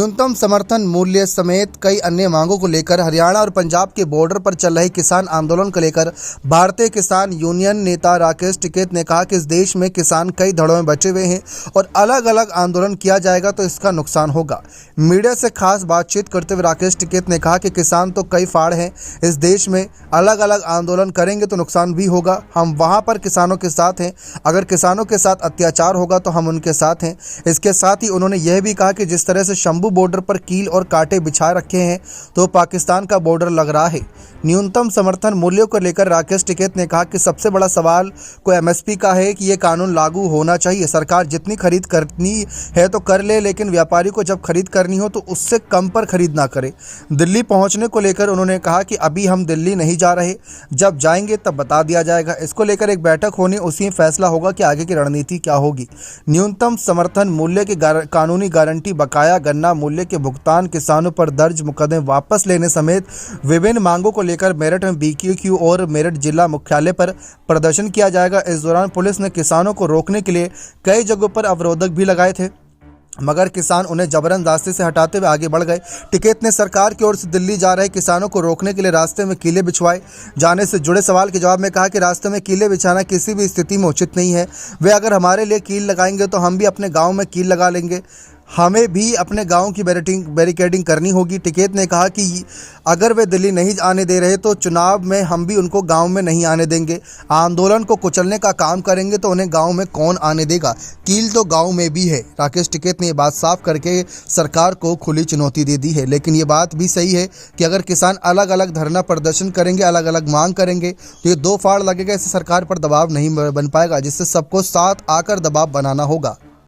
न्यूनतम समर्थन मूल्य समेत कई अन्य मांगों को लेकर हरियाणा और पंजाब के बॉर्डर पर चल रहे किसान आंदोलन को लेकर भारतीय किसान यूनियन नेता राकेश टिकैत ने कहा कि इस देश में किसान कई धड़ों में बचे हुए हैं और अलग अलग आंदोलन किया जाएगा तो इसका नुकसान होगा। मीडिया से खास बातचीत करते हुए राकेश टिकैत ने कहा कि किसान तो कई फाड़ हैं इस देश में, अलग अलग आंदोलन करेंगे तो नुकसान भी होगा। हम वहाँ पर किसानों के साथ हैं, अगर किसानों के साथ अत्याचार होगा तो हम उनके साथ हैं। इसके साथ ही उन्होंने यह भी कहा कि जिस तरह से शंभू बॉर्डर पर कील और कांटे बिछा रखे हैं तो पाकिस्तान का बॉर्डर लग रहा है। न्यूनतम समर्थन मूल्यों को लेकर राकेश टिकैत ने कहा कि सबसे बड़ा सवाल को एमएसपी का है कि ये कानून लागू होना चाहिए। सरकार जितनी खरीद करनी है तो कर ले, लेकिन व्यापारी को जब खरीद करनी हो तो उससे कम पर खरीद ना करे। दिल्ली पहुंचने को लेकर उन्होंने कहा कि अभी हम दिल्ली नहीं जा रहे, जब जाएंगे तब बता दिया जाएगा। इसको लेकर एक बैठक होनी, उसी में फैसला होगा कि आगे की रणनीति क्या होगी। न्यूनतम समर्थन मूल्य की कानूनी गारंटी, बकाया गन्ना मूल्य के भुगतान, किसानों पर दर्ज मुकदमे वापस लेने समेत विभिन्न मांगों को लेकर मेरठ में बीकेक्यू और मेरठ जिला मुख्यालय पर प्रदर्शन किया जाएगा। इस दौरान पुलिस ने किसानों को रोकने के लिए कई जगहों पर अवरोधक भी लगाए थे, मगर किसान उन्हें जबरन रास्ते से हटाते हुए आगे बढ़ गए। टिकैत ने सरकार की ओर से दिल्ली जा रहे किसानों को रोकने के लिए रास्ते में कीले बिछवाए जाने से जुड़े सवाल के जवाब में कहा कि रास्ते में कीले बिछाना किसी भी स्थिति में उचित नहीं है। वे अगर हमारे लिए कील लगाएंगे तो हम भी अपने गांव में कील लगा लेंगे, हमें भी अपने गांव की बैरिकेडिंग करनी होगी। टिकैत ने कहा कि अगर वे दिल्ली नहीं आने दे रहे तो चुनाव में हम भी उनको गांव में नहीं आने देंगे। आंदोलन को कुचलने का काम करेंगे तो उन्हें गांव में कौन आने देगा, कील तो गांव में भी है। राकेश टिकैत ने ये बात साफ करके सरकार को खुली चुनौती दे दी है। लेकिन ये बात भी सही है कि अगर किसान अलग अलग धरना प्रदर्शन करेंगे, अलग अलग मांग करेंगे तो ये दो फाड़ लगेगा। इससे सरकार पर दबाव नहीं बन पाएगा, जिससे सबको साथ आकर दबाव बनाना होगा।